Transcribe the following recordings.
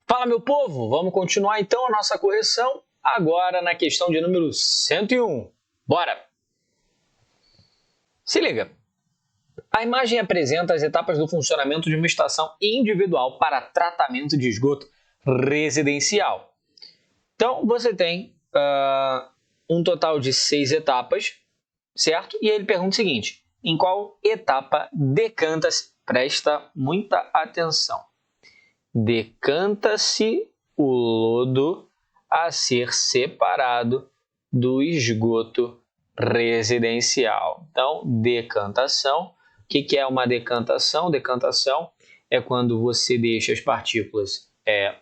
Fala, meu povo! Vamos continuar então a nossa correção agora na questão de número 101. Bora! Se liga! A imagem apresenta as etapas do funcionamento de uma estação individual para tratamento de esgoto residencial. Então, você tem um total de 6 etapas, certo? E ele pergunta o seguinte: em qual etapa decanta-se? Presta muita atenção. Decanta-se o lodo a ser separado do esgoto residencial. Então, decantação. O que é uma decantação? Decantação é quando você deixa as partículas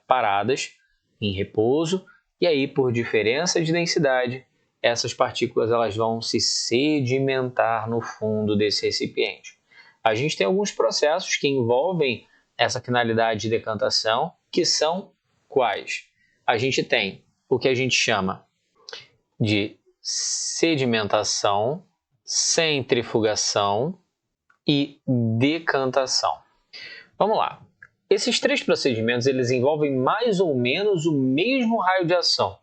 paradas, em repouso, e aí, por diferença de densidade, essas partículas elas vão se sedimentar no fundo desse recipiente. A gente tem alguns processos que envolvem essa finalidade de decantação, que são quais? A gente tem o que a gente chama de sedimentação, centrifugação e decantação. Vamos lá. Esses 3 procedimentos eles envolvem mais ou menos o mesmo raio de ação,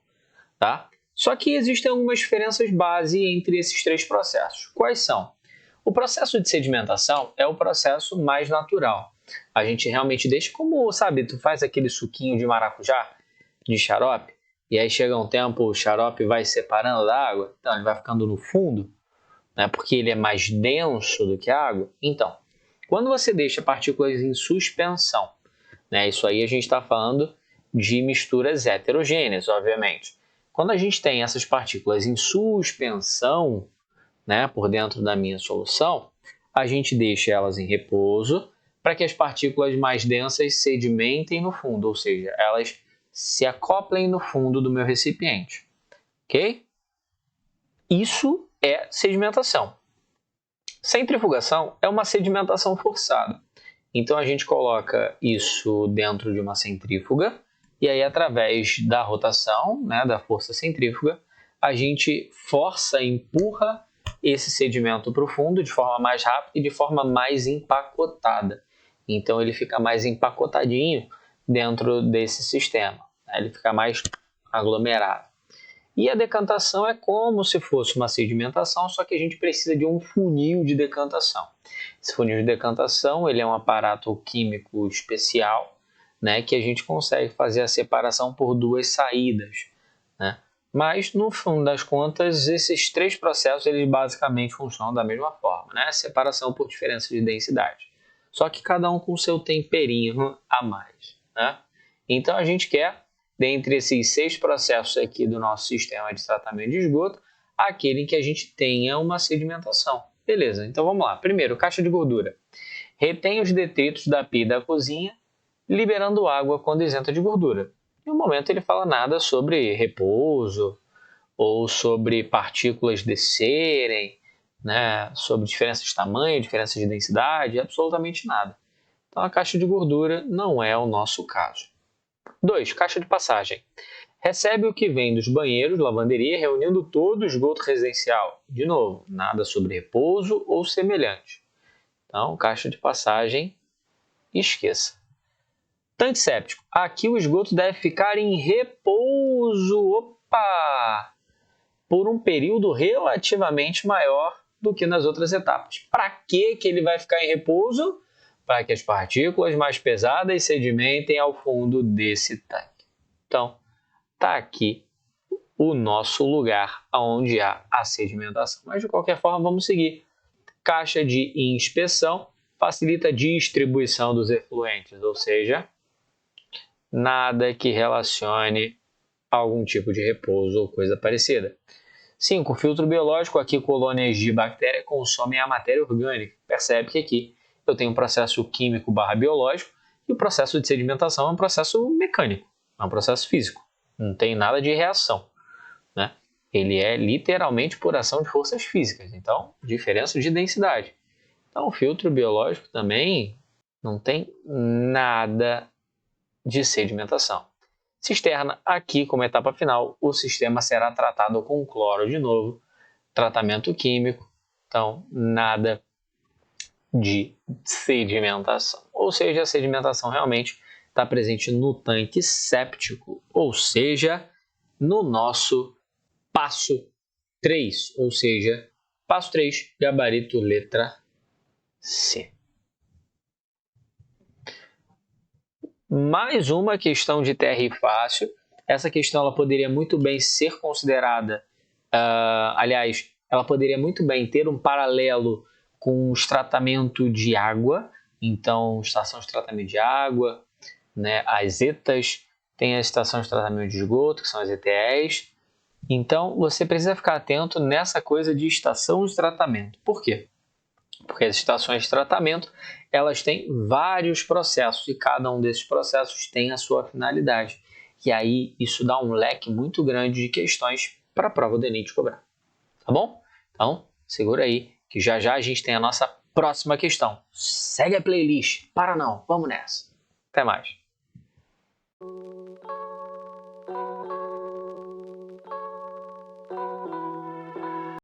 tá? Só que existem algumas diferenças base entre esses 3 processos. Quais são? O processo de sedimentação é o processo mais natural. A gente realmente deixa como, sabe, tu faz aquele suquinho de maracujá, de xarope, e aí chega um tempo o xarope vai separando da água, então ele vai ficando no fundo, né, porque ele é mais denso do que a água. Então, quando você deixa partículas em suspensão, né, isso aí a gente está falando de misturas heterogêneas, obviamente. Quando a gente tem essas partículas em suspensão, né, por dentro da minha solução, a gente deixa elas em repouso para que as partículas mais densas sedimentem no fundo, ou seja, elas se acoplem no fundo do meu recipiente. Ok? Isso é sedimentação. Centrifugação é uma sedimentação forçada. Então a gente coloca isso dentro de uma centrífuga e aí através da rotação, né, da força centrífuga, a gente força, empurra esse sedimento para o fundo de forma mais rápida e de forma mais empacotada. Então ele fica mais empacotadinho dentro desse sistema, né? Ele fica mais aglomerado. E a decantação é como se fosse uma sedimentação, só que a gente precisa de um funil de decantação. Esse funil de decantação ele é um aparato químico especial, né, que a gente consegue fazer a separação por 2 saídas, né? Mas, no fundo das contas, esses 3 processos eles basicamente funcionam da mesma forma, né? Separação por diferença de densidade. Só que cada um com seu temperinho a mais, né? Então, a gente quer, dentre esses 6 processos aqui do nosso sistema de tratamento de esgoto, aquele em que a gente tenha uma sedimentação. Beleza, então vamos lá. Primeiro, caixa de gordura. Retém os detritos da pia da cozinha, liberando água quando isenta de gordura. No momento ele fala nada sobre repouso ou sobre partículas descerem, né, sobre diferenças de tamanho, diferenças de densidade, absolutamente nada. Então a caixa de gordura não é o nosso caso. 2. Caixa de passagem. Recebe o que vem dos banheiros, lavanderia, reunindo todo o esgoto residencial. De novo, nada sobre repouso ou semelhante. Então, caixa de passagem, esqueça. Tanque séptico. Aqui o esgoto deve ficar em repouso. Opa! Por um período relativamente maior do que nas outras etapas. Para que ele vai ficar em repouso? Para que as partículas mais pesadas sedimentem ao fundo desse tanque. Então, está aqui o nosso lugar onde há a sedimentação. Mas, de qualquer forma, vamos seguir. Caixa de inspeção facilita a distribuição dos efluentes, ou seja, nada que relacione a algum tipo de repouso ou coisa parecida. 5. Filtro biológico. Aqui colônias de bactéria consomem a matéria orgânica. Percebe que aqui eu tenho um processo químico / biológico e o processo de sedimentação é um processo mecânico, é um processo físico. Não tem nada de reação, né? Ele é literalmente por ação de forças físicas. Então, diferença de densidade. Então, o filtro biológico também não tem nada de sedimentação. Cisterna, aqui como etapa final, o sistema será tratado com cloro de novo, tratamento químico, então nada de sedimentação. Ou seja, a sedimentação realmente está presente no tanque séptico, ou seja, no nosso passo 3, ou seja, passo 3, gabarito letra C. Mais uma questão de TRI fácil. Essa questão ela poderia muito bem ser considerada, aliás, ela poderia muito bem ter um paralelo com os tratamentos de água. Então, estação de tratamento de água, né, as ETAs, tem a estação de tratamento de esgoto, que são as ETEs. Então, você precisa ficar atento nessa coisa de estação de tratamento. Por quê? Porque as estações de tratamento, elas têm vários processos e cada um desses processos tem a sua finalidade. E aí, isso dá um leque muito grande de questões para a prova do Enem te cobrar. Tá bom? Então, segura aí, que já já a gente tem a nossa próxima questão. Segue a playlist. Para não, vamos nessa. Até mais.